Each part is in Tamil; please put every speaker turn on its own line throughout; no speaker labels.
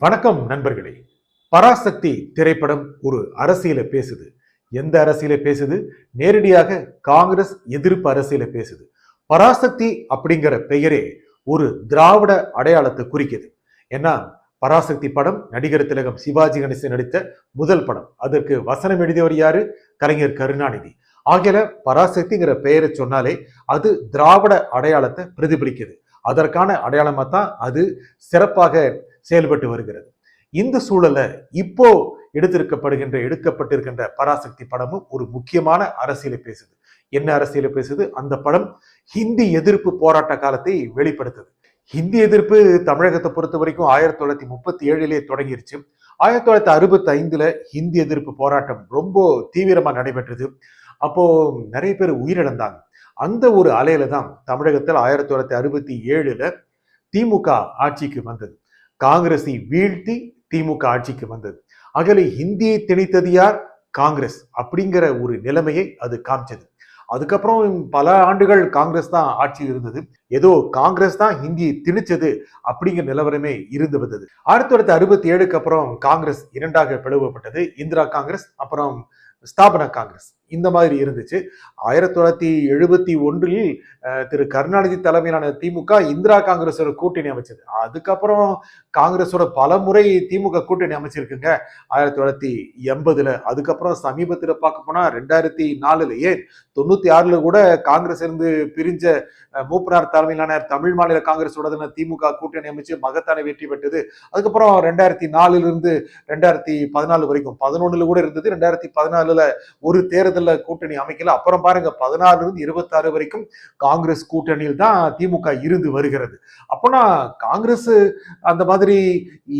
வணக்கம் நண்பர்களே. பராசக்தி திரைப்படம் ஒரு அரசியலை பேசுது. எந்த அரசியலை பேசுது? நேரடியாக காங்கிரஸ் எதிர்ப்பு அரசியலை பேசுது. பராசக்தி அப்படிங்கிற பெயரே ஒரு திராவிட அடையாளத்தை குறிக்குது. ஏன்னா பராசக்தி படம் நடிகர் திலகம் சிவாஜி கணேசன் நடித்த முதல் படம். அதற்கு வசனம் எழுதியவர் யாரு? கலைஞர் கருணாநிதி. ஆகிய பராசக்திங்கிற பெயரை சொன்னாலே அது திராவிட அடையாளத்தை பிரதிபலிக்குது. அதற்கான அடையாளமா தான் அது சிறப்பாக செயல்பட்டு வருகிறது. இந்த சூழல இப்போ எடுக்கப்பட்டிருக்கின்ற பராசக்தி படமும் ஒரு முக்கியமான அரசியலை பேசுது. என்ன அரசியலை பேசுது? அந்த படம் ஹிந்தி எதிர்ப்பு போராட்ட காலத்தை வெளிப்படுத்துது. ஹிந்தி எதிர்ப்பு தமிழகத்தை பொறுத்த வரைக்கும் 1937 தொடங்கிருச்சு. 1965 ஹிந்தி எதிர்ப்பு போராட்டம் ரொம்ப தீவிரமா நடைபெற்றது. அப்போ நிறைய பேர் உயிரிழந்தாங்க. அந்த ஒரு அலையில தான் தமிழகத்தில் 1967 திமுக ஆட்சிக்கு வந்தது. காங்கிரஸை வீழ்த்தி திமுக ஆட்சிக்கு வந்தது. அகல ஹிந்தியை திணித்தது யார்? காங்கிரஸ் அப்படிங்கிற ஒரு நிலைமையை அது காமிச்சது. அதுக்கப்புறம் பல ஆண்டுகள் காங்கிரஸ் தான் ஆட்சி இருந்தது. ஏதோ காங்கிரஸ் தான் ஹிந்தியை திணிச்சது அப்படிங்கிற நிலவரமே இருந்து வந்தது. 1967 அப்புறம் காங்கிரஸ் இரண்டாக பிளவுபட்டது. இந்திரா காங்கிரஸ், அப்புறம் ஸ்தாபன காங்கிரஸ், இந்த மாதிரி இருந்துச்சு. 1971 திரு கருணாநிதி தலைமையிலான திமுக இந்திரா காங்கிரஸோட கூட்டணி அமைச்சது. அதுக்கப்புறம் காங்கிரஸோட பல முறை திமுக கூட்டணி அமைச்சிருக்குங்க 1980. அதுக்கப்புறம் சமீபத்தில் பார்க்க போனா 2004 96 கூட காங்கிரஸ் இருந்து பிரிஞ்ச மூப்பனார் தலைமையிலான தமிழ் மாநில காங்கிரஸோட திமுக கூட்டணி அமைச்சு மகத்தான வெற்றி பெற்றது. அதுக்கப்புறம் 2004 2014 வரைக்கும் 11 கூட இருந்தது. 2014 ஒரு தேர்தலில் கூட்டணி அமைக்கல. அப்புறம் பாருங்க 16 26 வரைக்கும் காங்கிரஸ் கூட்டணியில் தான் திமுக இருந்து வருகிறது. அப்போனா காங்கிரஸ் அந்த மாதிரி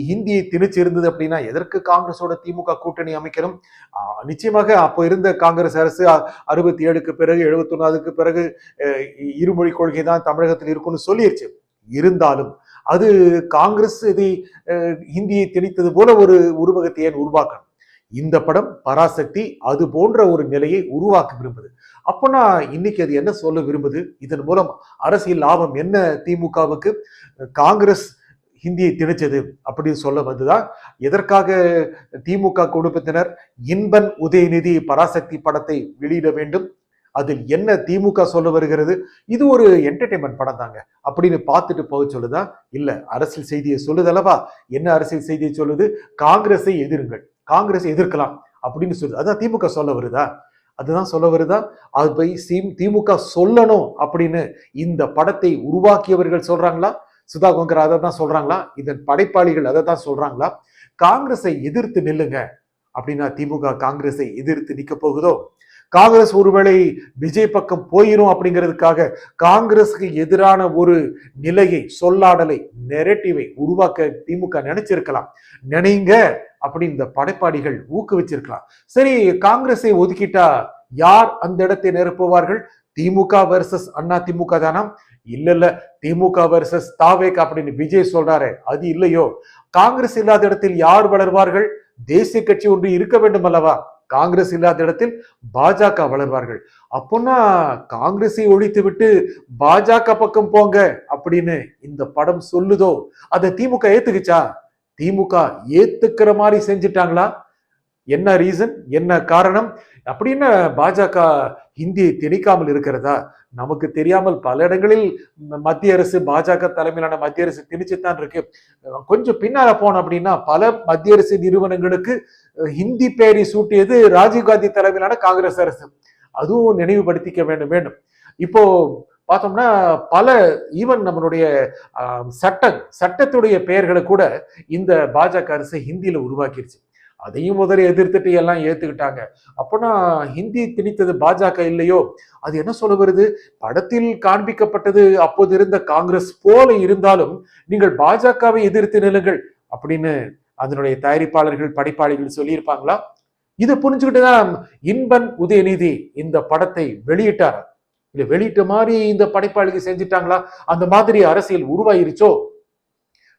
ஹிந்தியை திணிச்சு இருந்தது அப்படின்னா எதற்கு காங்கிரஸோட திமுக கூட்டணி அமைக்கணும்? நிச்சயமாக அப்போ இருந்த காங்கிரஸ் அரசு 67 பிறகு 71 பிறகு இருமொழி கொள்கை தான் தமிழகத்தில் இருக்கும்னு சொல்லிருச்சு. இருந்தாலும் அது காங்கிரஸ் இதை ஹிந்தியை திணித்தது போல ஒரு உருவகத்தை ஏன் உருவாக்கணும்? இந்த படம் பராசக்தி அது போன்ற ஒரு நிலையை உருவாக்க விரும்புது. அப்பனா இன்னைக்கு அது என்ன சொல்ல விரும்புது? இதன் மூலம் அரசியல் லாபம் என்ன திமுகவுக்கு? காங்கிரஸ் ஹிந்தியை திணிச்சது அப்படின்னு சொல்ல வந்துதான். எதற்காக திமுக குடும்பத்தினர் இன்பன் உதயநிதி பராசக்தி படத்தை வெளியிட வேண்டும்? அதில் என்ன திமுக சொல்ல வருகிறது? இது ஒரு என்டர்டைன்மெண்ட் படம் தாங்க அப்படின்னு பார்த்துட்டு போக சொல்லுதா? இல்ல அரசியல் செய்தியை சொல்லுதல்லவா? என்ன அரசியல் செய்தியை சொல்லுது? காங்கிரஸை எதிருங்கள், காங்கிரஸை எதிர்க்கலாம் அப்படின்னு சொல்லுது. அதான் திமுக சொல்ல வருதா? அதுதான் சொல்ல வருதா? அது போய் திமுக சொல்லணும் அப்படின்னு இந்த படத்தை உருவாக்கியவர்கள் சொல்றாங்களா? சுதா கோங்கர் அதை தான் சொல்றாங்களா? இதன் படைப்பாளிகள் அதை தான் சொல்றாங்களா? காங்கிரஸை எதிர்த்து நில்லுங்க அப்படின்னா திமுக காங்கிரஸை எதிர்த்து நிக்க போகுதோ? காங்கிரஸ் ஒருவேளை விஜய் பக்கம் போயிரும் அப்படிங்கிறதுக்காக காங்கிரஸுக்கு எதிரான ஒரு நிலையை, சொல்லாடலை, நெரட்டிவை உருவாக்க திமுக நினைச்சிருக்கலாம். நினைங்க அப்படி இந்த படைப்பாளிகள் ஊக்குவிச்சிருக்கலாம். சரி, காங்கிரஸை ஒதுக்கிட்டா யார் அந்த இடத்தை நிரப்புவார்கள்? திமுக வர்சஸ் அண்ணா திமுக தானா? இல்ல திமுக வர்சஸ் தாவேக் அப்படின்னு விஜய் சொல்றாரு, அது இல்லையோ? காங்கிரஸ் இல்லாத இடத்தில் யார் வளர்வார்கள்? தேசிய கட்சி ஒன்று இருக்க வேண்டும் அல்லவா? காங்கிரஸ் இல்லாத இடத்தில் பாஜக வளர்வார்கள். அப்போனா காங்கிரஸை ஒழித்து விட்டு பாஜக பக்கம் போங்க அப்படின்னு இந்த படம் சொல்லுதோ? அதை திமுக ஏத்துக்குச்சா? திமுக ஏத்துக்கிற மாதிரி செஞ்சுட்டாங்களா? என்ன ரீசன், என்ன காரணம்? அப்படின்னு பாஜக ஹிந்தியை திணிக்காமல் இருக்கிறதா? நமக்கு தெரியாமல் பல இடங்களில் மத்திய அரசு, பாஜக தலைமையிலான மத்திய அரசு திணிச்சுத்தான் இருக்கு. கொஞ்சம் பின்னால போனோம் அப்படின்னா பல மத்திய அரசு நிறுவனங்களுக்கு ஹிந்தி பெயரை சூட்டியது ராஜீவ்காந்தி தலைமையிலான காங்கிரஸ் அரசு. அதுவும் நினைவுபடுத்திக்க வேண்டும். இப்போ பார்த்தோம்னா பல ஈவன் நம்மளுடைய சட்டத்துடைய பெயர்களை கூட இந்த பாஜக அரசு ஹிந்தியில உருவாக்கிருச்சு. அதையும் முதல்ல எதிர்த்துட்டு எல்லாம் ஏத்துக்கிட்டாங்க. அப்போனா ஹிந்தி திணித்தது பாஜக இல்லையோ? அது என்ன சொல்ல வருது? படத்தில் காண்பிக்கப்பட்டது அப்போது இருந்த காங்கிரஸ் போல இருந்தாலும் நீங்கள் பாஜகவை எதிர்த்து நில்லுங்கள் அப்படின்னு அதனுடைய தயாரிப்பாளர்கள், படைப்பாளிகள் சொல்லியிருப்பாங்களா? இதை புரிஞ்சுக்கிட்டுதான் இன்பன் உதயநிதி இந்த படத்தை வெளியிட்டார். இல்ல வெளியிட்ட மாதிரி இந்த படைப்பாளிகள் செஞ்சுட்டாங்களா? அந்த மாதிரி அரசியல் உருவாயிருச்சோ?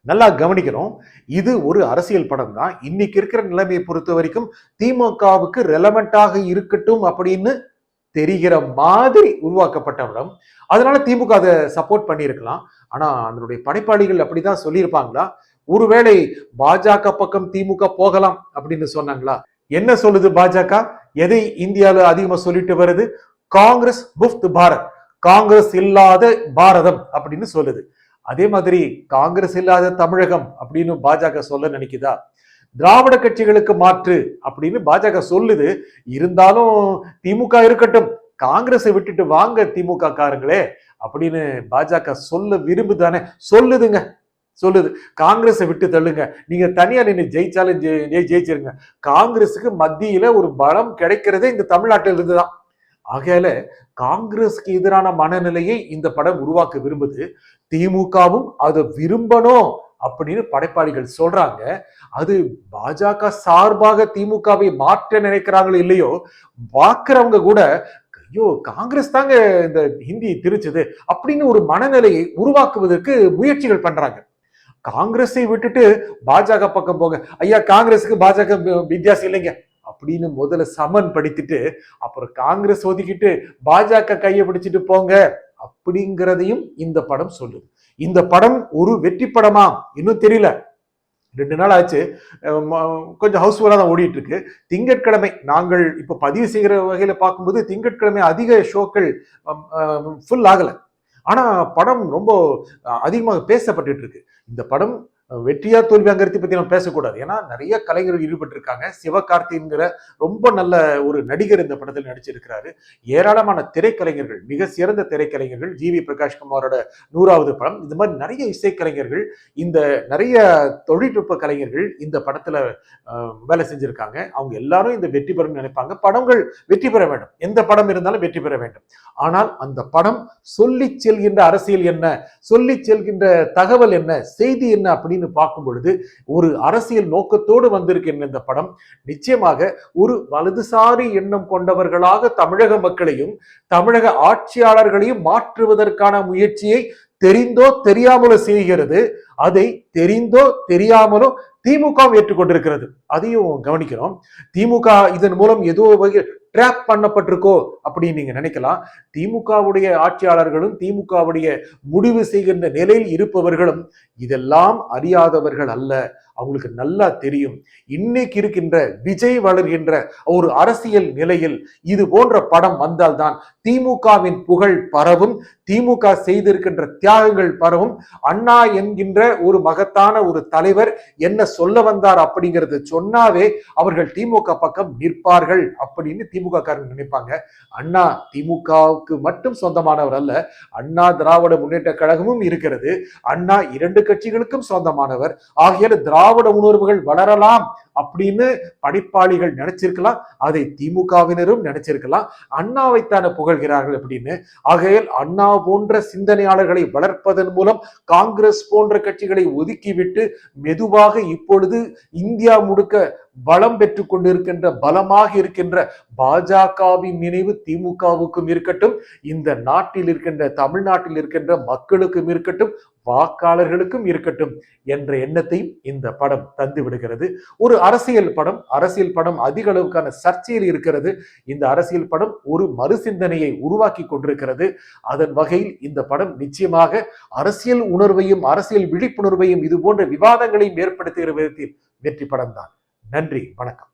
நல்லா கவனிக்கணும். இது ஒரு அரசியல் படம் தான். இன்னைக்கு இருக்கிற நிலைமையை பொறுத்த வரைக்கும் திமுகவுக்கு ரெலவெண்டாக இருக்கட்டும் அப்படின்னு தெரிகிற மாதிரி உருவாக்கப்பட்ட படம். அதனால திமுக அதை சப்போர்ட் பண்ணியிருக்கலாம். ஆனா அதனுடைய படைப்பாளிகள் அப்படிதான் சொல்லியிருப்பாங்களா? ஒருவேளை பாஜக பக்கம் திமுக போகலாம் அப்படின்னு சொன்னாங்களா? என்ன சொல்லுது பாஜக? எதை இந்தியாவில அதிகமா சொல்லிட்டு வருது? காங்கிரஸ் முஃப்த் பாரத், காங்கிரஸ் இல்லாத பாரதம் அப்படின்னு சொல்லுது. அதே மாதிரி காங்கிரஸ் இல்லாத தமிழகம் அப்படின்னு பாஜக சொல்ல நினைக்குதா? திராவிட கட்சிகளுக்கு மாற்று அப்படின்னு பாஜக சொல்லுது. இருந்தாலும் திமுக இருக்கட்டும், காங்கிரஸை விட்டுட்டு வாங்க திமுக காரங்களே அப்படின்னு பாஜக சொல்ல விரும்புதானே? சொல்லுதுங்க, சொல்லுது. காங்கிரஸை விட்டு தள்ளுங்க, நீங்க தனியா நின்று ஜெயிச்சாலும் ஜெயிச்சிருங்க. காங்கிரஸுக்கு மத்தியில ஒரு பலம் கிடைக்கிறதே இந்த தமிழ்நாட்டில இருந்துதான். ஆகையால காங்கிரஸுக்கு எதிரான மனநிலையை இந்த படம் உருவாக்க விரும்புது. திமுகவும் அதை விரும்பணும் அப்படின்னு படைப்பாளிகள் சொல்றாங்க. அது பாஜக சார்பாக திமுகவை மாற்ற நினைக்கிறாங்களோ இல்லையோ, பார்க்கிறவங்க கூட ஐயோ காங்கிரஸ் தாங்க இந்த ஹிந்தி திருச்சுது அப்படின்னு ஒரு மனநிலையை உருவாக்குவதற்கு முயற்சிகள் பண்றாங்க. காங்கிரஸை விட்டுட்டு பாஜக பக்கம் போங்க, ஐயா காங்கிரஸுக்கு பாஜக வித்தியாசம் இல்லைங்க அப்படின்னு முதல்ல சமன் படித்துட்டு அப்புறம் காங்கிரஸ் ஒதுக்கிட்டு பாஜக கையை பிடிச்சிட்டு போங்க அப்படிங்கிறதையும் இந்த படம் சொல்லுது. இந்த படம் ஒரு வெற்றி படமா இன்னும் தெரியல. 2 நாள் ஆச்சு, கொஞ்சம் ஹவுஸ்ஃபுல்லா தான் ஓடிட்டு இருக்கு. திங்கட்கிழமை நாங்கள் இப்ப பதிவு செய்கிற வகையில பார்க்கும்போது திங்கட்கிழமை அதிக ஷோக்கள் ஃபுல் ஆகல. ஆனா படம் ரொம்ப அதிகமாக பேசப்பட்டு இருக்கு. இந்த படம் வெற்றியா தோல்வியாங்கிறத பத்தி நம்ம பேசக்கூடாது. ஏன்னா நிறைய கலைஞர்கள் ஈடுபட்டிருக்காங்க. சிவகார்த்திங்கிற ரொம்ப நல்ல ஒரு நடிகர் இந்த படத்தில் நடிச்சிருக்கிறாரு. ஏராளமான திரைக்கலைஞர்கள், மிக சிறந்த திரைக்கலைஞர்கள், ஜிவி பிரகாஷ்குமாரோட 100வது படம். இந்த மாதிரி நிறைய இசைக்கலைஞர்கள், இந்த நிறைய தொழில்நுட்ப கலைஞர்கள் இந்த படத்துல வேலை செஞ்சிருக்காங்க. அவங்க எல்லாரும் இந்த வெற்றி பெறும் நினைப்பாங்க. படங்கள் வெற்றி பெற வேண்டும், எந்த படம் இருந்தாலும் வெற்றி பெற வேண்டும். ஆனால் அந்த படம் சொல்லி செல்கின்ற அரசியல் என்ன, சொல்லி செல்கின்ற தகவல் என்ன, செய்தி என்ன அப்படின்னு பார்க்கும் பொழுது ஒரு அரசியல் நோக்கத்தோடு வந்திருக்கின்ற இந்த படம் நிச்சயமாக ஒரு வலதுசாரி எண்ணம் கொண்டவர்களாக தமிழக மக்களையும் தமிழக ஆட்சியாளர்களையும் மாற்றுவதற்கான முயற்சியை தெரிந்தோ தெரியாமலோ செய்கிறது. அதை தெரிந்தோ தெரியாமலோ திமுக ஏற்றுக்கொண்டிருக்கிறது. அதையும் கவனிக்கிறோம். திமுக இதன் மூலம் ஏதோ வகை ட்ராப் பண்ணப்பட்டிருக்கோ அப்படின்னு நீங்க நினைக்கலாம். திமுகவுடைய ஆட்சியாளர்களும் திமுகவுடைய முடிவு செய்கின்ற நிலையில் இருப்பவர்களும் இதெல்லாம் அறியாதவர்கள் அல்ல. அவங்களுக்கு நல்லா தெரியும். இன்னைக்கு இருக்கின்ற விஜய் வளர்கின்ற ஒரு அரசியல் நிலையில் இது போன்ற படம் வந்தால்தான் திமுகவின் புகழ் பரவும், திமுக செய்திருக்கின்ற தியாகங்கள் பரவும். அண்ணா என்கின்ற ஒரு மகத்தான ஒரு தலைவர் என்ன சொல்ல வந்தார் அப்படிங்கிறது சொன்னாவே அவர்கள் திமுக பக்கம் நிற்பார்கள் அப்படின்னு திமுக காரங்க நினைப்பாங்க. அண்ணா திமுகவுக்கு மட்டும் சொந்தமானவர் அல்ல, அண்ணா திராவிட முன்னேற்ற கழகமும் இருக்கிறது. அண்ணா 2 கட்சிகளுக்கும் சொந்தமானவர். ஆகிய திராவிட உணர்வுகள் வளரலாம் அப்படின்னு படைப்பாளிகள் நினைச்சிருக்கலாம், அதை திமுகவினரும் நினைச்சிருக்கலாம். அண்ணாவைத்தான புகழ்கிறார்கள் அப்படின்னு. ஆகையால் அண்ணா போன்ற சிந்தனையாளர்களை வளர்ப்பதன் மூலம் காங்கிரஸ் போன்ற கட்சிகளை ஒதுக்கிவிட்டு மெதுவாக இப்பொழுது இந்தியா முழுக்க பலம் பெற்றுக் கொண்டிருக்கின்ற, பலமாக இருக்கின்ற பாஜகவின் நினைவு திமுகவுக்கும் இருக்கட்டும், இந்த நாட்டில் இருக்கின்ற, தமிழ்நாட்டில் இருக்கின்ற மக்களுக்கும் இருக்கட்டும், வாக்காளர்களுக்கும் இருக்கட்டும் என்ற எண்ணத்தையும் இந்த படம் தந்து விடுகிறது. ஒரு அரசியல் படம். அரசியல் படம் அதிக அளவுக்கான சர்ச்சையில் இருக்கிறது. இந்த அரசியல் படம் ஒரு மறுசிந்தனையை உருவாக்கி கொண்டிருக்கிறது. அதன் வகையில் இந்த படம் நிச்சயமாக அரசியல் உணர்வையும் அரசியல் விழிப்புணர்வையும் இது போன்ற விவாதங்களையும் ஏற்படுத்துகிற விதத்தில் வெற்றி படம் தான். நன்றி, வணக்கம்.